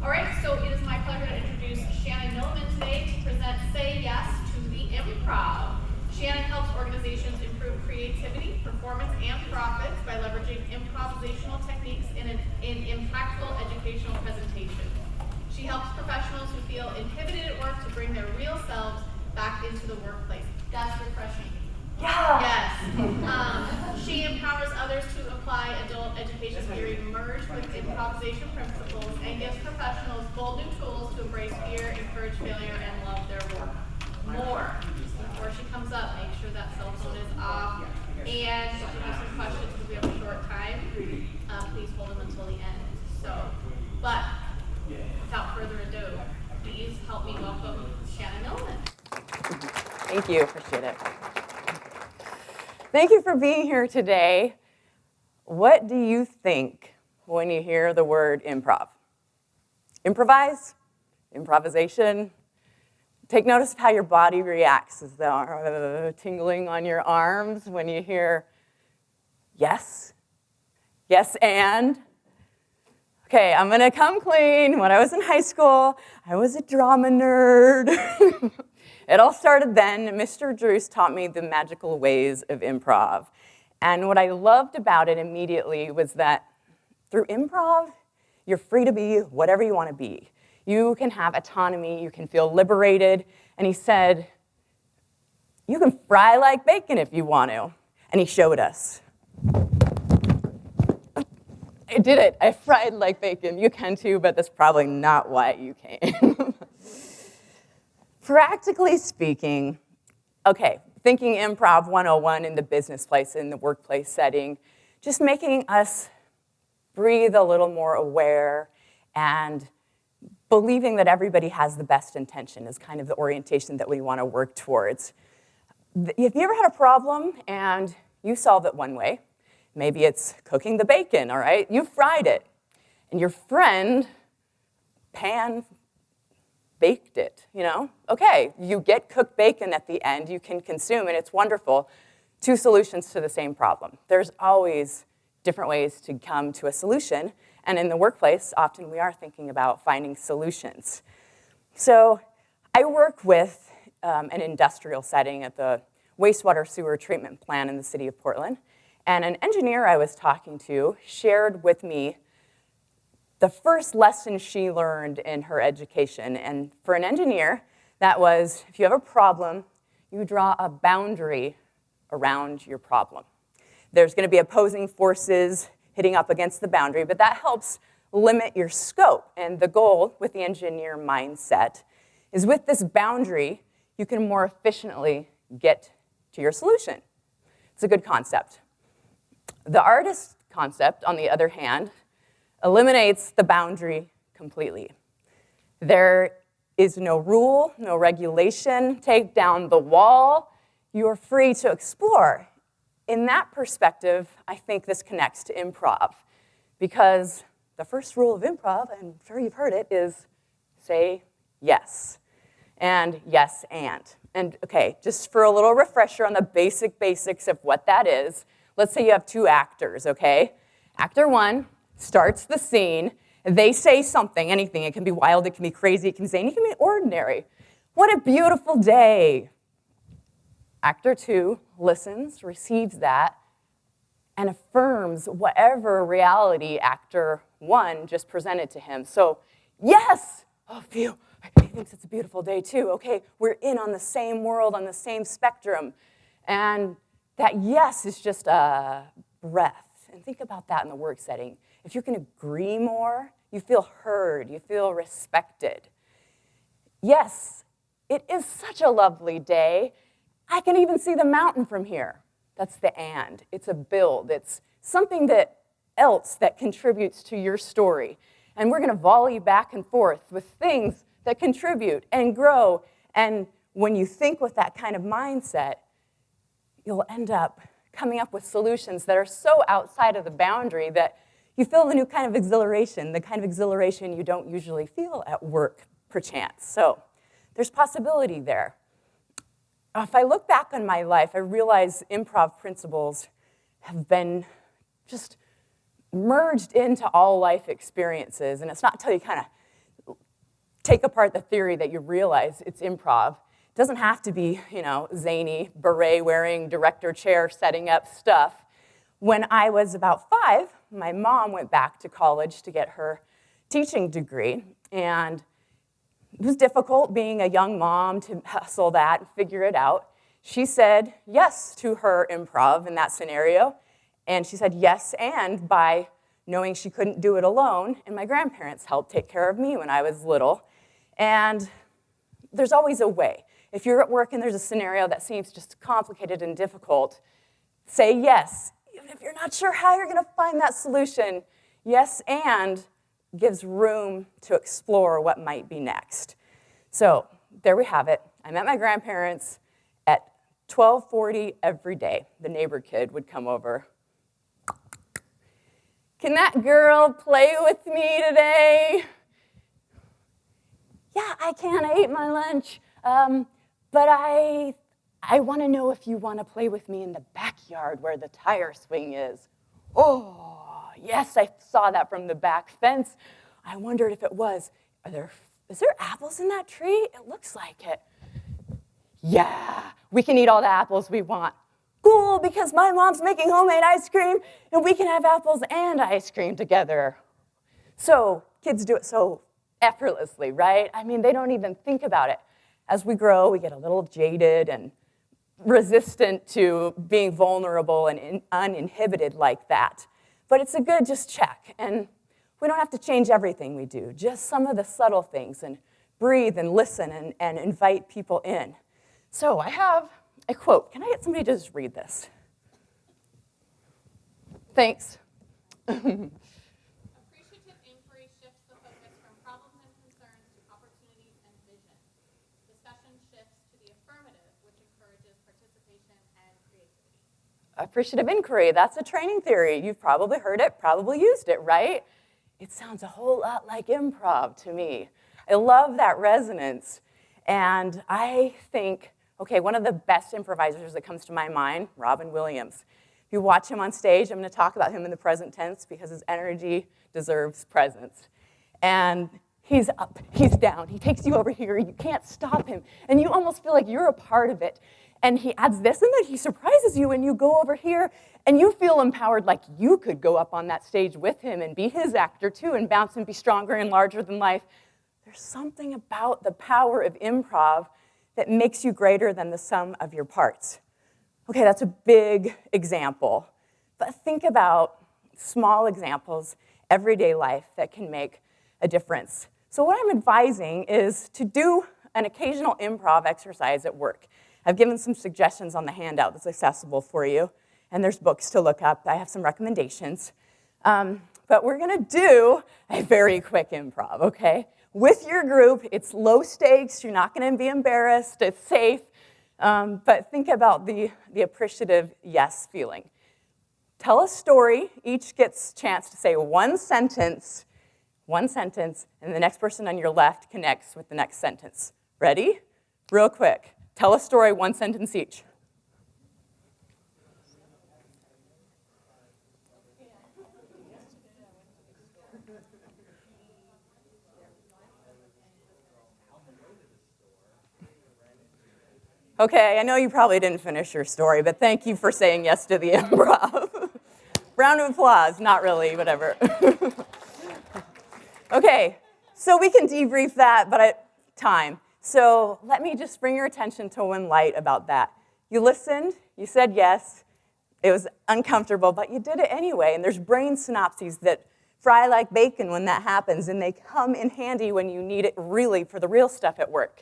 All right, so it is my pleasure to introduce Shannon Milliman today to present Say Yes to the Improv. Shannon helps organizations improve creativity, performance, and profits by leveraging improvisational techniques in impactful educational presentation. She helps professionals who feel inhibited at work to bring their real selves back into the workplace. That's refreshing. Yeah. Yes. She empowers others to apply adult education theory merged with improvisation principles and gives professionals bold new tools to embrace fear, encourage failure, and love their work more. Before she comes up, make sure that cell phone is off. And if you have some questions, because we have a short time, please hold them until the end. But without further ado, please help me welcome Shannon Milliman. Thank you, appreciate it. Thank you for being here today. What do you think when you hear the word improv? Improvise? Improvisation? Take notice of how your body reacts. Is the tingling on your arms when you hear yes? Yes, and? Okay, I'm gonna come clean. When I was in high school, I was a drama nerd. It all started then. Mr. Druce taught me the magical ways of improv. And what I loved about it immediately was that through improv, you're free to be whatever you want to be. You can have autonomy, you can feel liberated. And he said, you can fry like bacon if you want to. And he showed us. I did it. I fried like bacon. You can too, but that's probably not why you came. Practically speaking, okay, thinking improv 101 in the business place, in the workplace setting, just making us breathe a little more aware and believing that everybody has the best intention is kind of the orientation that we want to work towards. Have you ever had a problem and you solve it one way? Maybe it's cooking the bacon, all right? You fried it, and your friend baked it, you know? Okay, you get cooked bacon at the end, you can consume, and it's wonderful. Two solutions to the same problem. There's always different ways to come to a solution, and in the workplace, often we are thinking about finding solutions. So I work with an industrial setting at the wastewater sewer treatment plant in the city of Portland, and an engineer I was talking to shared with me the first lesson she learned in her education. And for an engineer, that was, if you have a problem, you draw a boundary around your problem. There's going to be opposing forces hitting up against the boundary, but that helps limit your scope. And the goal with the engineer mindset is with this boundary, you can more efficiently get to your solution. It's a good concept. The artist concept, on the other hand, eliminates the boundary completely. There is no rule, no regulation. Take down the wall. You are free to explore. In that perspective, I think this connects to improv, because the first rule of improv, I'm sure you've heard it, is say yes. And yes, and. And okay, just for a little refresher on the basics of what that is, let's say you have two actors, okay? Actor one starts the scene, they say something, anything. It can be wild, it can be crazy, it can be zany, it can be ordinary. What a beautiful day. Actor two listens, receives that, and affirms whatever reality actor one just presented to him. So, yes, oh, phew, he thinks it's a beautiful day too. Okay, we're in on the same world, on the same spectrum. And that yes is just a breath. And think about that in the work setting. If you can agree more, you feel heard, you feel respected. Yes, it is such a lovely day. I can even see the mountain from here. That's the and. It's a build. It's something else that contributes to your story. And we're going to volley back and forth with things that contribute and grow. And when you think with that kind of mindset, you'll end up coming up with solutions that are so outside of the boundary that you feel a new kind of exhilaration, the kind of exhilaration you don't usually feel at work, perchance. So there's possibility there. If I look back on my life, I realize improv principles have been just merged into all life experiences. And it's not until you kind of take apart the theory that you realize it's improv. It doesn't have to be, zany, beret-wearing, director chair setting up stuff. When I was about 5, my mom went back to college to get her teaching degree, and it was difficult being a young mom to hustle that and figure it out. She said yes to her improv in that scenario, and she said yes and by knowing she couldn't do it alone, and my grandparents helped take care of me when I was little. And there's always a way. If you're at work and there's a scenario that seems just complicated and difficult, say yes. Even if you're not sure how you're gonna find that solution, yes and gives room to explore what might be next. So there we have it. I met my grandparents at 12:40 every day. The neighbor kid would come over. Can that girl play with me today? Yeah, I can. I ate my lunch. But I want to know if you want to play with me in the backyard where the tire swing is. Oh, yes, I saw that from the back fence. I wondered if it was. Is there apples in that tree? It looks like it. Yeah, we can eat all the apples we want. Cool, because my mom's making homemade ice cream, and we can have apples and ice cream together. So kids do it so effortlessly, right? I mean, they don't even think about it. As we grow, we get a little jaded and resistant to being vulnerable and uninhibited like that. But it's a good just check. And we don't have to change everything we do, just some of the subtle things, and breathe and listen and invite people in. So I have a quote. Can I get somebody to just read this? Thanks. Appreciative inquiry shifts the focus from problems and concerns to opportunities and vision. Discussion shifts to the affirmative, which encourages participation and creativity. Appreciative inquiry, that's a training theory. You've probably heard it, probably used it, right? It sounds a whole lot like improv to me. I love that resonance. And I think, okay, one of the best improvisers that comes to my mind, Robin Williams. If you watch him on stage, I'm going to talk about him in the present tense because his energy deserves presence. And he's up, he's down, he takes you over here, you can't stop him, and you almost feel like you're a part of it. And he adds this, and then he surprises you, and you go over here, and you feel empowered like you could go up on that stage with him and be his actor too, and bounce and be stronger and larger than life. There's something about the power of improv that makes you greater than the sum of your parts. Okay, that's a big example, but think about small examples, everyday life that can make a difference. So what I'm advising is to do an occasional improv exercise at work. I've given some suggestions on the handout that's accessible for you, and there's books to look up. I have some recommendations. But we're gonna do a very quick improv, okay? With your group, it's low stakes, you're not gonna be embarrassed, it's safe, but think about the appreciative yes feeling. Tell a story, each gets a chance to say one sentence, and the next person on your left connects with the next sentence. Ready? Real quick. Tell a story, one sentence each. Okay, I know you probably didn't finish your story, but thank you for saying yes to the improv. Round of applause, not really, whatever. Okay, so we can debrief that, but at time. So let me just bring your attention to one light about that. You listened, you said yes, it was uncomfortable, but you did it anyway, and there's brain synapses that fry like bacon when that happens, and they come in handy when you need it really for the real stuff at work.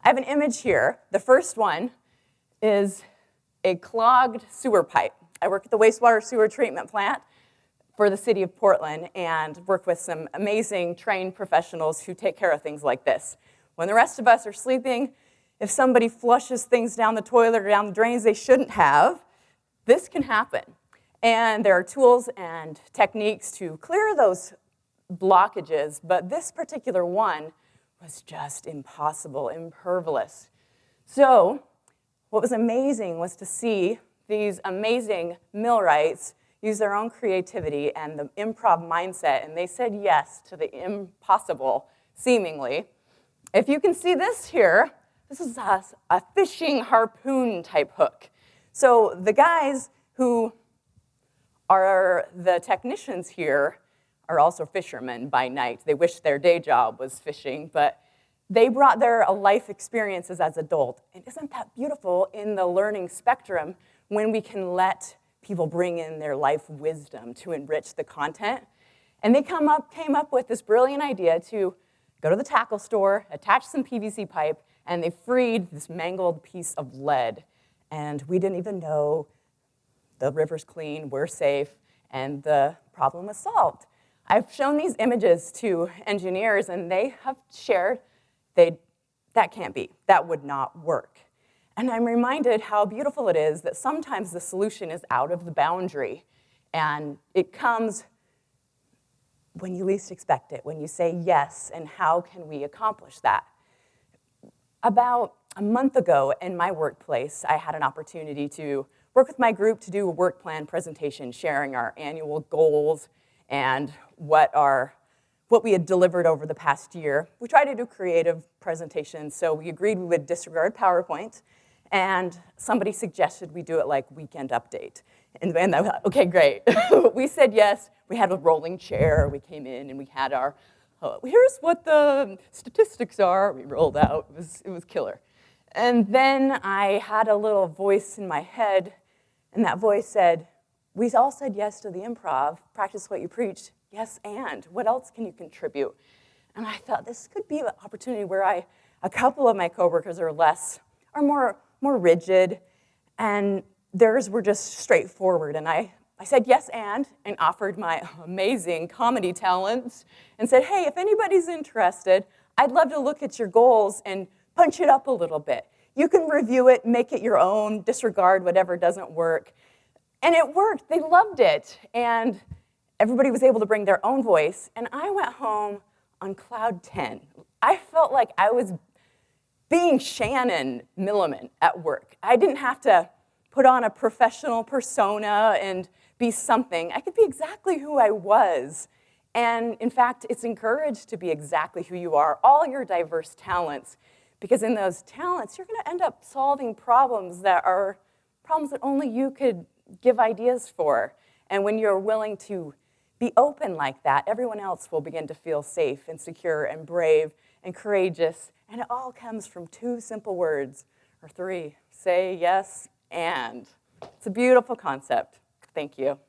I have an image here. The first one is a clogged sewer pipe. I work at the wastewater sewer treatment plant for the city of Portland and work with some amazing trained professionals who take care of things like this. When the rest of us are sleeping, if somebody flushes things down the toilet or down the drains they shouldn't have, this can happen. And there are tools and techniques to clear those blockages, but this particular one was just impossible, impervious. So what was amazing was to see these amazing millwrights use their own creativity and the improv mindset, and they said yes to the impossible, seemingly. If you can see this here, this is a fishing harpoon type hook. So the guys who are the technicians here are also fishermen by night. They wish their day job was fishing, but they brought their life experiences as adults. And isn't that beautiful in the learning spectrum when we can let people bring in their life wisdom to enrich the content? And they came up with this brilliant idea to go to the tackle store, attach some PVC pipe, and they freed this mangled piece of lead. And we didn't even know. The river's clean, we're safe, and the problem was solved. I've shown these images to engineers, and they have shared that can't be, that would not work. And I'm reminded how beautiful it is that sometimes the solution is out of the boundary, and it comes when you least expect it, when you say yes, and how can we accomplish that? About a month ago in my workplace, I had an opportunity to work with my group to do a work plan presentation, sharing our annual goals and what we had delivered over the past year. We tried to do creative presentations, so we agreed we would disregard PowerPoint, and somebody suggested we do it like Weekend Update. And I thought, okay, great. We said yes. We had a rolling chair. We came in and we had our, here's what the statistics are. We rolled out. It was killer. And then I had a little voice in my head, and that voice said, we all said yes to the improv, practice what you preach, yes, and what else can you contribute? And I thought this could be an opportunity where a couple of my coworkers are more rigid, and theirs were just straightforward. And I said yes, and offered my amazing comedy talents and said, hey, if anybody's interested, I'd love to look at your goals and punch it up a little bit. You can review it, make it your own, disregard whatever doesn't work. And it worked. They loved it. And everybody was able to bring their own voice. And I went home on cloud 10. I felt like I was being Shannon Milliman at work. I didn't have to put on a professional persona and be something. I could be exactly who I was. And in fact, it's encouraged to be exactly who you are, all your diverse talents. Because in those talents, you're going to end up solving problems that are problems that only you could give ideas for. And when you're willing to be open like that, everyone else will begin to feel safe and secure and brave and courageous. And it all comes from 2 simple words, or 3. Say yes, and. It's a beautiful concept. Thank you.